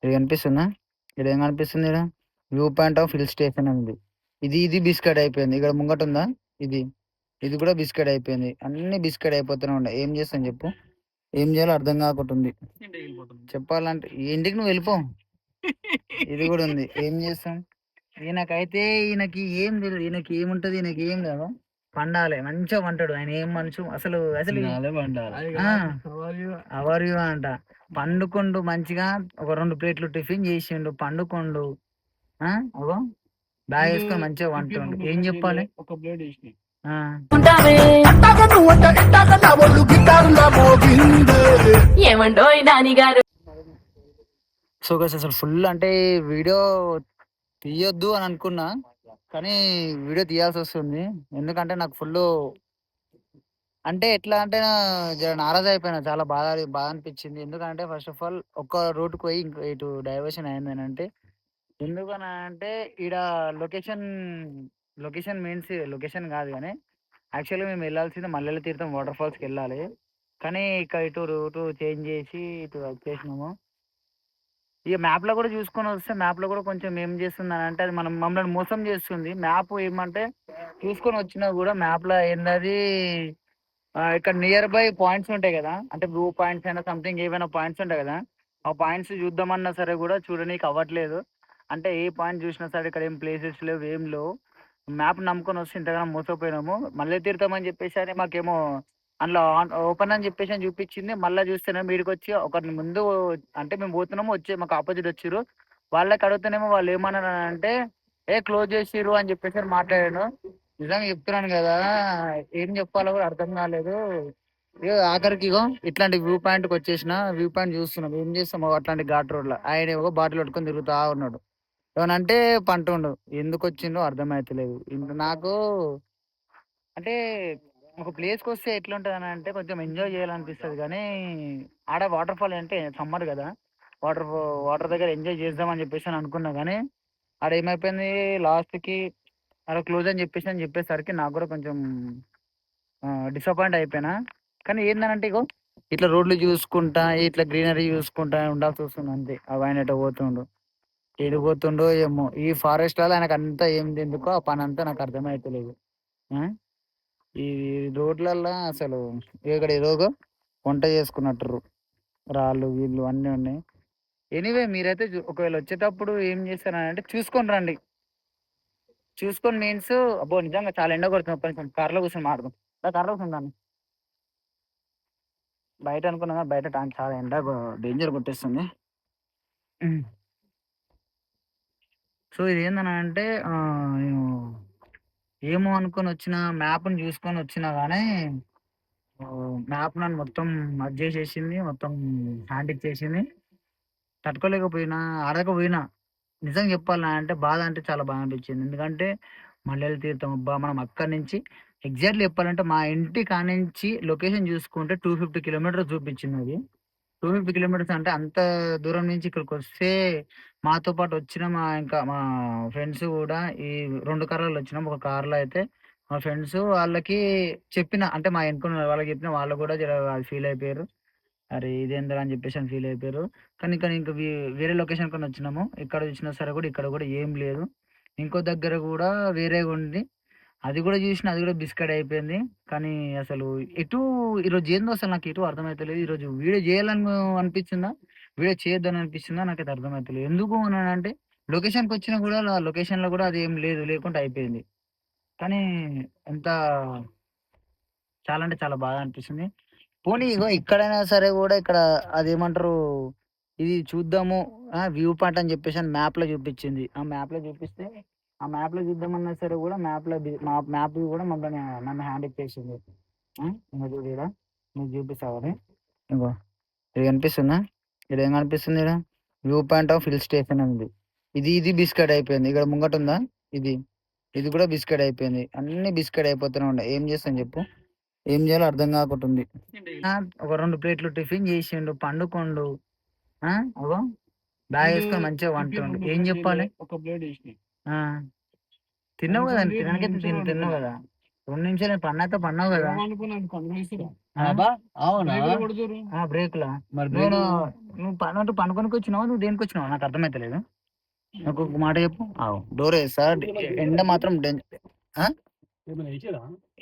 ఇది కనిపిస్తుందా? ఈడేం కనిపిస్తుంది ఈడ? View point of hill station అని ఉంది. ఇది బిస్కెట్ అయిపోయింది. ఇక్కడ ముంగటుందా? ఇది. ఇది కూడా బిస్కెట్ అయిపోయింది. అన్నీ బిస్కెట్ అయిపోతూనే ఉన్నాయి. ఏం చేస్తాం చెప్పు? ఏం చేయాలో అర్థం కాకుంటుంది. చెప్పాలంటే ఇంటికి నువ్వు వెళ్ళిపో. ఇది కూడా ఉంది. ఏం చేస్తాం? ఈయనకైతే ఈయనకి ఏం తెలియదు. ఈయనకి ఏముంటది? ఈయనకి ఏం లేదు. పండాలి మంచిగా పంటాడు. ఆయన ఏం మనుషు అసలు అసలు అవర్ యు అంట. పండుకుండు మంచిగా ఒక 2 ప్లేట్లు టిఫిన్ చేసిండు. పండుకుండు. అగో బ్యాగ్ వేసుకొని మంచిగా వంటుండు. ఏం చెప్పాలి? ఒక ప్లేట్ వేసి ఏమండో నాని గారు. సో గైస్ అసలు ఫుల్ అంటే వీడియో తీయొద్దు అని అనుకున్నా, కానీ వీడియో తీయాల్సి వస్తుంది. ఎందుకంటే నాకు ఫుల్ అంటే ఎట్లా అంటే జర నారాజ్ అయిపోయినా. చాలా బాధ అనిపించింది. ఎందుకంటే ఫస్ట్ ఆఫ్ ఆల్ ఒక్క రూట్కి పోయి ఇంకో ఇటు డైవర్షన్ అయిందని అంటే ఎందుకని అంటే ఈడ లొకేషన్ లొకేషన్ మీన్స్ లొకేషన్ కాదు కానీ యాక్చువల్గా మేము వెళ్ళాల్సింది మల్లెల తీర్థం వాటర్ ఫాల్స్కి వెళ్ళాలి. కానీ ఇక్కడ ఇటు రూటు చేంజ్ చేసి ఇటు వచ్చేసినాము. ఇక మ్యాప్లో కూడా చూసుకొని వస్తే మ్యాప్లో కూడా కొంచెం ఏం చేస్తుంది అంటే అది మమ్మల్ని మోసం చేస్తుంది. మ్యాప్ ఏమంటే చూసుకొని వచ్చినా కూడా మ్యాప్లో ఏందది ఇక్కడ నియర్ బై పాయింట్స్ ఉంటాయి కదా, అంటే వ్యూ పాయింట్స్ అయినా సంథింగ్ ఏవైనా పాయింట్స్ ఉంటాయి కదా, ఆ పాయింట్స్ చూద్దామన్నా సరే కూడా చూడనీకి అవ్వట్లేదు. అంటే ఏ పాయింట్ చూసినా సరే ఇక్కడ ఏం ప్లేసెస్ లేవు, ఏం లేవు. మ్యాప్ నమ్ముకొని వస్తే ఇంతగానో మోసపోయినాము. మళ్ళీ తీర్థమని చెప్పేసి అని మాకేమో అందులో ఓపెన్ అని చెప్పేసి అని చూపించింది. మళ్ళీ చూస్తేనేమో వీడికి వచ్చి ఒకరిని ముందు అంటే మేము పోతున్నాము వచ్చి మాకు ఆపోజిట్ వచ్చిర్రు. వాళ్ళకి అడుగుతానేమో వాళ్ళు ఏమన్నారు అంటే క్లోజ్ చేసిర్రు అని చెప్పేసి అని మాట్లాడాను. నిజంగా చెప్తున్నాను కదా, ఏం చెప్పాలో కూడా అర్థం కాలేదు. ఇగో ఆఖరికి ఇగో ఇట్లాంటి వ్యూ పాయింట్కి వచ్చేసిన వ్యూ పాయింట్ చూస్తున్నాం. ఏం చేస్తాం అట్లాంటి ఘాట్ రోడ్లో ఆయన ఏవో బాటిల్ పట్టుకొని తిరుగుతా ఉన్నాడు. ఏమనంటే పంటుండు. ఎందుకు వచ్చిండో అర్థమైతలేదు. నాకు అంటే ఒక ప్లేస్కి వస్తే ఎట్లుంటుంది అని అంటే కొంచెం ఎంజాయ్ చేయాలనిపిస్తుంది. కానీ ఆడ వాటర్ ఫాల్ అంటే సమ్మర్ కదా, వాటర్ వాటర్ దగ్గర ఎంజాయ్ చేద్దామని చెప్పేసి అని అనుకున్నా. కానీ ఆడ ఏమైపోయింది లాస్ట్కి ఆడ క్లోజ్ అని చెప్పేసరికి నాకు కూడా కొంచెం డిసప్పాయింట్ అయిపోయినా. కానీ ఏందనంటే ఇగో ఇట్లా రోడ్లు చూసుకుంటా ఇట్లా గ్రీనరీ చూసుకుంటా ఉండాల్సి వస్తుంది అంతే. ఆయన ఎటో పోతుండు, ఏడు పోతుండో ఏమో. ఈ ఫారెస్ట్లలో ఆయనకు అంతా ఏం ఎందుకో ఆ పని అంతా నాకు అర్థమైతలేదు. ఈ రోడ్లల్లో అసలు ఇక్కడ ఏదోగో వంట చేసుకున్నట్టు రాళ్ళు వీళ్ళు అన్నీ ఉన్నాయి. ఎనీవే మీరైతే ఒకవేళ వచ్చేటప్పుడు ఏం చేస్తారని అంటే చూసుకొని రండి. చూసుకొని మీన్స్ అబ్బో నిజంగా చాలా ఎండ కొడుతుంది. కొంచెం కార్లో కూర్చొని మాట్లాడుతాం. కార్లో కూర్చుందాన్ని బయట అనుకున్నా బయట చాలా ఎండ డేంజర్ కొట్టేస్తుంది. సో ఇది ఏందని అంటే నేను ఏమో అనుకొని వచ్చిన మ్యాప్ని చూసుకొని వచ్చినా కానీ మ్యాప్ నన్ను మొత్తం అది చేసేసింది, మొత్తం హ్యాండ్ ఇచ్చేసింది. తట్టుకోలేకపోయినా ఆడకపోయినా. నిజం చెప్పాలా అంటే బాధ అంటే చాలా బాగా అనిపించింది. ఎందుకంటే మల్లెల తీర్థం అబ్బా మనం అక్కడి నుంచి ఎగ్జాక్ట్లీ చెప్పాలంటే మా ఇంటి కానించి లొకేషన్ చూసుకుంటే 250 కిలోమీటర్స్ చూపించింది. అది 250 కిలోమీటర్స్ అంటే అంత దూరం నుంచి ఇక్కడికి వస్తే మాతో పాటు వచ్చిన ఇంకా మా ఫ్రెండ్స్ కూడా ఈ 2 కార్లలో వచ్చినాం. ఒక కార్లో అయితే మా ఫ్రెండ్స్ వాళ్ళకి చెప్పిన అంటే మా వెనుకున్న వాళ్ళకి చెప్పిన వాళ్ళు కూడా జర ఫీల్ అయిపోయారు. అరే ఇదేందిరా అని చెప్పేసి అని ఫీల్ అయిపోయారు. కానీ ఇంకా వేరే లొకేషన్ కొని వచ్చినాము. ఇక్కడ చూసినా సరే కూడా ఇక్కడ కూడా ఏం లేదు. ఇంకో దగ్గర కూడా వేరేగా ఉంది. అది కూడా చూసినా అది కూడా బిస్కెట్ అయిపోయింది. కానీ అసలు ఎటు ఈరోజు ఏందో అసలు నాకు ఎటు అర్థమైతలేదు. ఈరోజు వీడియో చేయాలని అనిపించిందా, వీడియో చేయొద్దని అనిపిస్తుందా నాకైతే అర్థమైతలేదు. ఎందుకు అని అంటే లొకేషన్కి వచ్చినా కూడా లొకేషన్లో కూడా అది ఏం లేదు, లేకుండా అయిపోయింది. కానీ ఎంత చాలా అంటే చాలా బాగా అనిపిస్తుంది. పోనీ ఇగో ఇక్కడైనా సరే కూడా ఇక్కడ అదేమంటారు ఇది చూద్దాము వ్యూ పాయింట్ అని చెప్పేసి అని మ్యాప్లో చూపించింది. ఆ మ్యాప్లో చూపిస్తే ఆ మ్యాప్లో చూద్దామన్నా సరే కూడా మా మ్యాప్ కూడా మమ్మల్ని నన్ను హ్యాండ్ ఇచ్చేసింది. ఇంకా చూడు ఈడ నీకు చూపిస్తావు అది. ఇంకో ఇది కనిపిస్తుందా? ఇక్కడ ఏం కనిపిస్తుంది? ఇక్కడ view point of hill station ఉంది. ఇది బిస్కెట్ అయిపోయింది. ఇక్కడ ముంగటుందా? ఇది. ఇది కూడా బిస్కెట్ అయిపోయింది. అన్ని బిస్కెట్ అయిపోతూనే ఉన్నాయి. ఏం చేస్తాను చెప్పు? ఏం చేయాలో అర్థం కాకుంటుంది. ఒక 2 ప్లేట్లు టిఫిన్ చేసిండు, పండుకోండు. అగో బ్యాగ్ వేసుకొని మంచిగా వంటుండు. ఏం చెప్పాలి? ఒక ప్లేట్ తిన్నావు కదా, తినకైతే తిన్నావు కదా. 2 నిమిషాలు నేను పన్నాక పన్నావు కదా. బ్రేక్ లా నేను నువ్వు పన్నట్టు పనుకొనికి వచ్చినావు, నువ్వు దేనికి వచ్చినావు నాకు అర్థమైతలేదు. నాకు ఒక మాట చెప్పు. డోర్ వేస్తా, ఎండ మాత్రం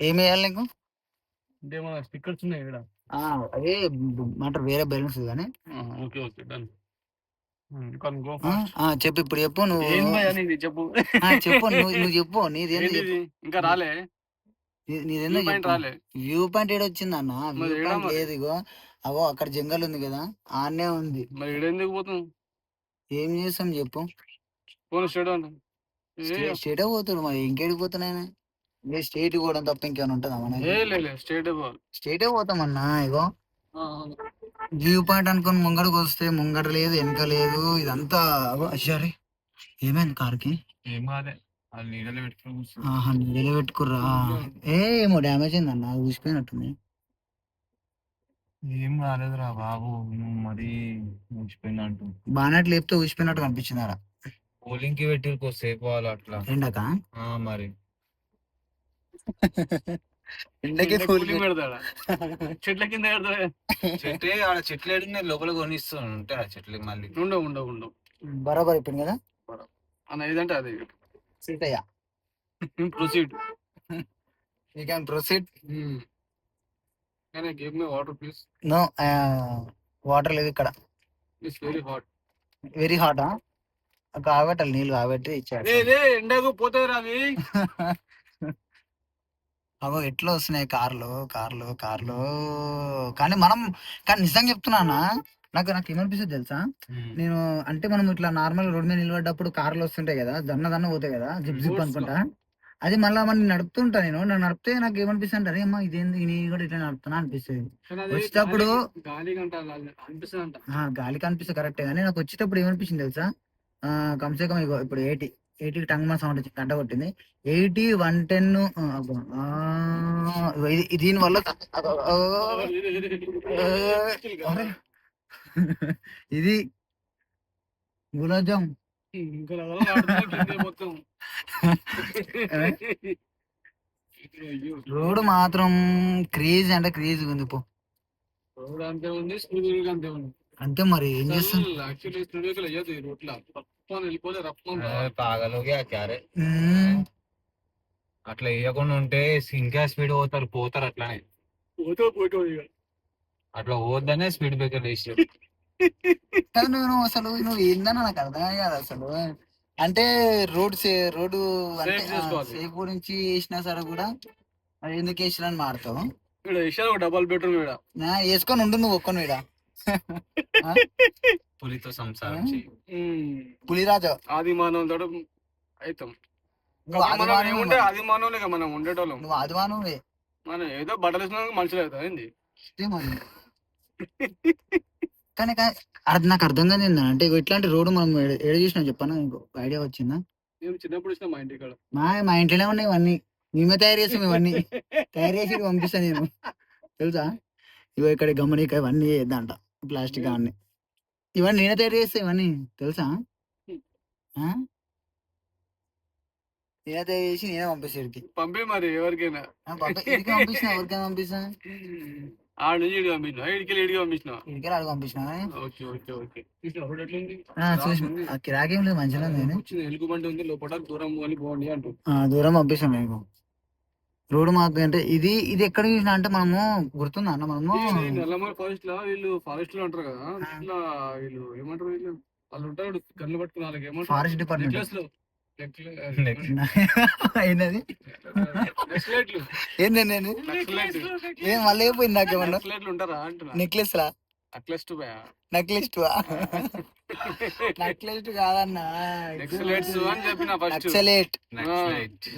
ఏమి వేయాలి నీకు? స్టిక్కర్స్ ఉన్నాయి ఇక్కడ, అదే మాట వేరే బ్యాలెన్స్ కానీ. చెప్పు ఇప్పుడు చెప్పు నువ్వు చెప్పు. చెప్పు నువ్వు చెప్పు నీదేంది ఇంకా రాలే. వ్యూ పాయింట్ ఏడు వచ్చింది అన్న, వ్యూ పాయింట్ లేదు. ఇగో అవో అక్కడ జంగల్ ఉంది కదా, ఆడనే ఉంది. ఏం చేస్తాం చెప్పు. స్టేట్ పోతాడు మరి, ఇంకేడికి పోతున్నాయి. స్టేట్ కూడా తప్ప ఇంకేమైనా ఉంటుందా మనకి? స్టేటే పోతామన్నా. ఇగో వ్యూ పాయింట్ అనుకుని ముంగడికి వస్తే ముంగడ లేదు, వెనక లేదు, ఇదంతా సరే. ఏమైంది కార్కి? నీడలో పెట్టుకుర్రా? ఏమో డ్యామేజ్ అయిందన్న, అది ఊసిపోయినట్టుంది. ఏం రాలేదురా బాబు, నువ్వు మరీ ఊసిపోయింది అంటూ. బానట్ లేపితే ఊసిపోయినట్టు కనిపించిందారా? పోలింగ్ కి పెట్టి సేపు అట్లా ఎండక మరి ఎండకి పెడతాడా? చెట్ల కింద చెట్లే ఆడ చెట్లు ఏడున్నాయి, లోపల కొనిస్తూ ఉంటాయి ఆ చెట్లకి. మళ్ళీ ఉండవు బరాబర్ అయిపోయింది కదా అన్న. ఏదంటే అది సీట్ అయ్యా. Proceed, you can proceed. Give me water please. No, water లేదు ఇక్కడ. It's very hot. కాబట్టాలి నీళ్ళు కాబట్టి ఇచ్చాడు. ఎండకు పోతుంది రావి. అవో ఎట్లా వస్తున్నాయి కార్లు. కానీ నిజంగా చెప్తున్నానా, నాకు ఏమనిపిస్తుంది తెలుసా? నేను అంటే మనం ఇట్లా నార్మల్ రోడ్ మీద నిలబడ్డప్పుడు కార్లు వస్తుంటాయి కదా, దన్న పోతాయి కదా, జిప్ అనుకుంటా. అది మళ్ళీ మనం నడుపుతుంటా. నన్ను నడిపితే నాకు ఏమనిపిస్తుంది అంటే, అరే అమ్మా ఇదేంది నేను కూడా ఇట్లా నడుపుతున్నా అనిపిస్తుంది. వచ్చేటప్పుడు గాలికి అనిపిస్తుంది కరెక్టే, కానీ నాకు వచ్చేటప్పుడు ఏమనిపించింది తెలుసా? కమ్సే కమ్ ఇప్పుడు 80 టంగ్ మా సౌండ్ గంట కొట్టింది. 80, 110. దీని వల్ల ఇది గులాబ్ జామ్ రోడ్ మాత్రం క్రేజ్ అంటే క్రేజ్ ఉంది. పో అంతే మరి ఏం చేస్తాం. అట్లా వేయకుండా ఉంటే ఇంకా స్పీడ్ పోతారు అట్లానే. అట్లా పోద్దనే స్పీడ్ బ్రేకర్ వేసాడు. నువ్వు ఏందన్నా నాకు అర్థం కాదు అసలు. అంటే రోడ్డు అంటే సేఫ్ గురించి వేసినా సరే కూడా ఎందుకు వేసినా అని మాడతావు. డబల్ బెడ్రూమ్ వేసుకొని ఉండు నువ్వు ఒక్కను ఈడ. పులితో సంసారం పులిరాజు ఆది మానవులతో అవుతాం. ఆది మానవులే మనం ఉండేటోళ్ళం. నువ్వు ఆది మానవే. మనం ఏదో బట్టలు వేసిన మనుషులు అవుతాం ఏంది. కానీ నాకు అర్థం కాదు ఏంటంటే, ఇట్లాంటి రోడ్డు మనం ఏడ చూసినా చెప్పాను. ఇంకో ఐడియా వచ్చిందా? చిన్నప్పుడు మా ఇంటి మా ఇంట్లోనే ఉన్నాయి ఇవన్నీ. మేమే తయారు చేస్తాం ఇవన్నీ. తయారు చేసి పంపిస్తాను నేను, తెలుసా? ఇవో ఇక్కడ గమనిక ఇవన్నీ చేద్దాంట, ప్లాస్టిక్ అవన్నీ. ఇవన్నీ నేనే తయారు చేస్తా ఇవన్నీ, తెలుసా? నేనే తయారు చేసి నేనే పంపిస్తాడికి. పంపి మరి ఎవరికైనా పంపిస్తా. ఎవరికైనా పంపిస్తా. కిరాకేం లేదు, మంచిగా దూరం పంపిస్తాను మీకు. రోడ్డు మాకు అంటే ఇది ఎక్కడ చూసినా అంటే మనము గుర్తుందా అన్న, మనము ఫారెస్ట్ లో వీళ్ళు ఫారెస్ట్ లో ఉంటారు కదా, వీళ్ళు ఏమంటారు, వీళ్ళు వాళ్ళు ఉంటారు గన్లు పట్టుకున్న వాళ్ళకి ఏమంటారు, ఫారెస్ట్ డిపార్ట్మెంట్ లో అయినది ఏంది. నేను ఏం మళ్ళీ అయిపోయింది నాకేమన్నా. నెక్లెస్ రా? నెక్లెస్ట్ కాదన్నా,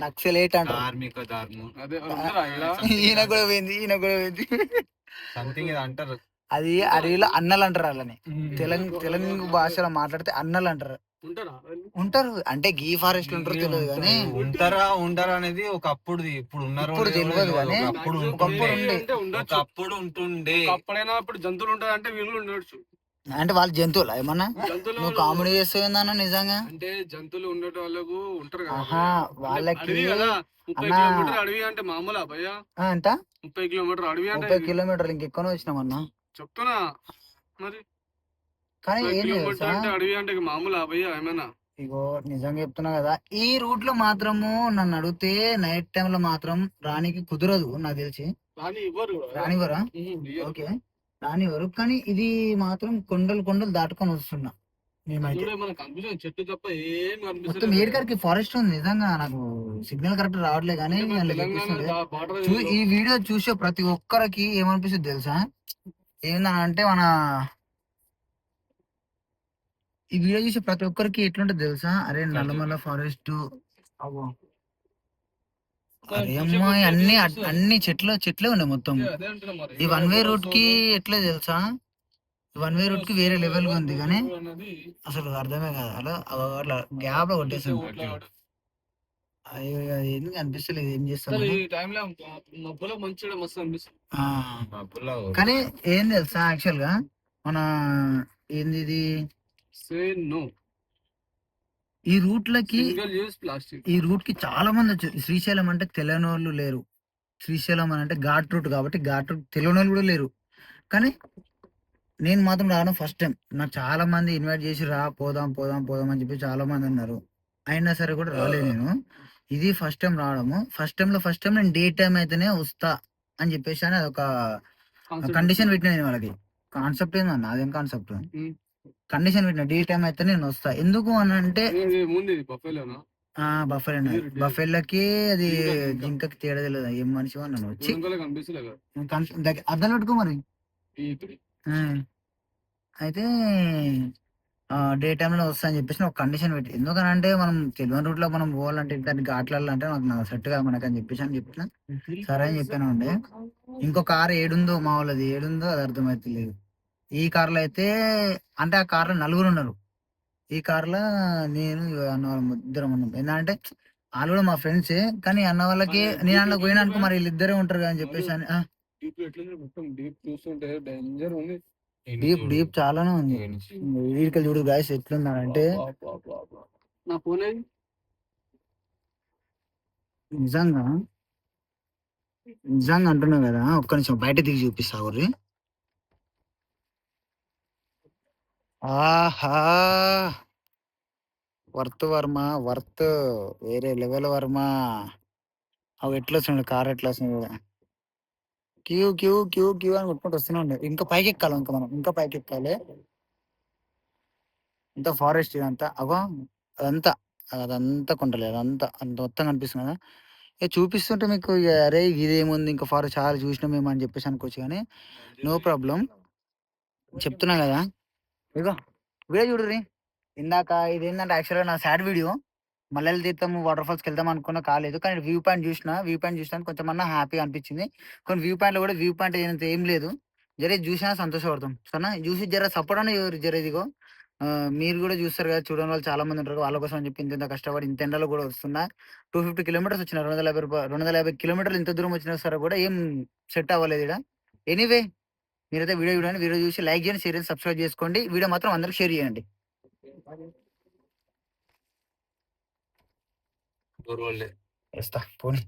నక్సలేట్ అంట. ఈయన కూడా పోయింది. సంథింగ్ అంటారు అది అడవిలో అన్నలు అంటారు వాళ్ళని. తెలంగాణ భాషలో మాట్లాడితే అన్నలు అంటారు. ఉంటారు అంటే గీ ఫారెస్ట్ ఉంటారు తెలియదు కానీ ఉంటారా అనేది ఒకప్పుడు. ఇప్పుడు ఉన్నారు తెలియదు కానీ ఒకప్పుడు ఉంటుండే. అప్పుడైనా ఇప్పుడు జంతువులు ఉంటారు అంటే వీళ్ళు ఉండొచ్చు. అంటే వాళ్ళు జంతువులా ఏమన్నా? జంతువులు నువ్వు కామెడీ చేస్తావేందన్న నిజంగా? అంటే జంతువులు ఉండేట వాళ్ళకు ఉంటారు కదా ఆహా భయ్యా. అంటే వాళ్ళకి అడవి కదా 30 అన్నా కిలోమీటర్ అడవి అంటే మామూలా భయ్యా? ఎంత 30 కిలోమీటర్ అడవి అంటే 30 ఇది కిలోమీటర్లు ఇంకెక్కువనే వచ్చినామన్నా. చెప్తున్నా మరి. కానీ 30 ఏంది కిలోమీటర్ తెలుసా, అంటే అడవి అంటే ఇక మామూలా భయ్యా ఏమైనా? ఇగో నిజంగా చెప్తున్నా కదా, ఈ రూట్ లో మాత్రము నన్ను అడిగితే నైట్ టైం లో మాత్రం రానికి కుదరదు నాకు తెలిసి. రాని ఇవ్వరు కూడా కదా. రానివరా? ఇయ్యరు. ఓకే రానివ్వరు, కానీ ఇది మాత్రం కొండలు కొండలు దాటుకొని వస్తున్నా మేమైతే. అందులో మనకు కనిపించిన చెట్టు తప్ప ఏం మొత్తం కనిపిస్తలేదు. ఏడుకరికి ఫారెస్ట్ ఉంది నిజంగా. నాకు సిగ్నల్ కరెక్ట్ రావట్లే కానీ అంటే మన అందులో తెలంగాణ చూపిస్తుంది. బార్డర్ ఈ వీడియో చూసే ప్రతి ఒక్కరికి ఏమనిపిస్తుంది తెలుసా, ఏందంటే మన ఈ వీడియో చూసే ప్రతి ఒక్కరికి ఎట్లుంటది తెలుసా, అరే నల్లమల్ల ఫారెస్ట్, అరే అమ్మాయి అన్ని అన్ని చెట్లే ఉన్నాయి మొత్తం. అదే అంటున్నా మరి. ఈ వన్ వే రూట్ కి ఎట్లా తెలుసా, వన్ వే రూట్ కి వేరే లెవెల్ గా ఉంది కానీ అన్నది అసలు అర్థమే కాదు. అలా అట్లా గ్యాప్ లో కొట్టేసాను. ఓట్లాడు. అయ్యో అది ఎందుకు అనిపిస్తలేదు, ఏం చేస్తాం అసలు అని. ఈ టైంలో మబ్బులో మంచిగా మస్తు అనిపిస్తుంది. కానీ ఏం తెలుసా యాక్చువల్ గా మన ఏంది ఇది, సే నో ఈ రూట్లకి సింగిల్ యూజ్ ప్లాస్టిక్. ఈ రూట్ కి చాలా మంది వచ్చారు. శ్రీశైలం అంటే తెలియని వాళ్ళు లేరు. శ్రీశైలం అని అంటే ఘాట్ రూట్ కాబట్టి ఘాట్ రూట్ తెలియని వాళ్ళు కూడా లేరు. కానీ నేను మాత్రం రావడం ఫస్ట్ టైం. నాకు చాలా మంది ఇన్వైట్ చేసి రా పోదాం పోదాం పోదాం అని చెప్పి చాలా మంది అన్నారు. అయినా సరే కూడా రాలేదు నేను. ఇది ఫస్ట్ టైం రావడము. ఫస్ట్ టైం నేను డే టైం అయితేనే వస్తా అని చెప్పేసి అని అదొక కండిషన్ పెట్టిన నేను వాళ్ళకి. కాన్సెప్ట్ ఏందన్న, అదేం కాన్సెప్ట్, కండిషన్ పెట్టిన డే టైం అయితే నేను వస్తా. ఎందుకు అని అంటే బఫెల్లకి అది జింకకి తేడా తెలియదు. ఏం మనిషి అన్నాను వచ్చి అద్దం పెట్టుకో మరి. అయితే డే టైంలో వస్తా అని చెప్పేసి ఒక కండిషన్ పెట్టి, ఎందుకనంటే మనం తెలియని రూట్ లో మనం పోవాలంటే దానికి ఆటలాడాలంటే నాకు సెట్ కాదు మనకు అని చెప్పేసి అని చెప్పిన. సరే అని చెప్పాను ఉండే. ఇంకో కార్ ఏడుందో మా వాళ్ళది ఏడుందో అది అర్థమైతలేదు. ఈ కార్లో అయితే అంటే ఆ కార్లో నలుగురు ఉన్నారు. ఈ కార్లో నేను అన్న వాళ్ళ ఇద్దరం ఉన్నాం. ఏంటంటే వాళ్ళు కూడా మా ఫ్రెండ్సే, కానీ అన్న వాళ్ళకి నేను అన్న పోయినా అనుకో మరి వీళ్ళిద్దరే ఉంటారు కదా అని చెప్పేసి అని. డీప్ డీప్ చాలానే ఉంది. వీడికి చూడు గాయస్ ఎట్లున్నారంటే నా ఫోన్ నిజంగా నిజంగా అంటున్నావు కదా. ఒక్క నిమిషం బయట దిగి చూపిస్తా ఊరి. ఆహా వర్త్ వర్మ, వర్త్ వేరే లెవెల్ వర్మ. అవి ఎట్లా వస్తున్నాడు, కార్ ఎట్లా వస్తున్నాడు, క్యూ క్యూ క్యూ క్యూ అని కొట్టుకుంటూ వస్తూనే ఉండే. ఇంకా పైకి ఎక్కాలి, ఇంకా మనం ఇంకా పైకి ఎక్కాలి. ఇంత ఫారెస్ట్ ఇదంతా అగో అదంతా అదంతా కొండలే, అదంతా అంత మొత్తం కనిపిస్తుంది కదా. ఇక చూపిస్తుంటే మీకు ఇక అరే ఇదేముంది ఇంకా ఫారెస్ట్ చాలా చూసినాం మేము అని చెప్పేసి అనుకోవచ్చు, కానీ నో ప్రాబ్లం చెప్తున్నా కదా. ఇగో వీడియో చూడుర్రి. ఇందాక ఇది ఏంటంటే యాక్చువల్గా నా సాడ్ వీడియో. మల్లెల తీర్థం వాటర్ ఫాల్స్కి వెళ్దాం అనుకున్నా కాలేదు, కానీ వ్యూ పాయింట్ చూసినాను కొంచెం అన్నా హ్యాపీగా అనిపించింది. కొన్ని వ్యూ పాయింట్లో కూడా వ్యూ పాయింట్ ఏం లేదు, జరే చూసినా సంతోషపడతాం. సరేనా చూసి జర సపోర్ట్ అని జర ఇదిగో మీరు కూడా చూస్తారు కదా, చూడని వాళ్ళు చాలా మంది ఉంటారు. వాళ్ళ కోసం అని చెప్పి ఇంత కష్టపడి ఇంత ఎండలో కూడా వస్తున్నా. 250 కిలోమీటర్స్ వచ్చిన 250 కిలోమీటర్లు ఇంత దూరం వచ్చినా సరే కూడా ఏం సెట్ అవ్వలేదు ఇక్కడ. ఎనీవే మీరైతే వీడియో చూడండి, వీడియో చూసి లైక్ చేయండి, షేర్ చేయండి, సబ్స్క్రైబ్ చేసుకోండి. వీడియో మాత్రం అందరికి షేర్ చేయండి. వేస్తా పోనీ.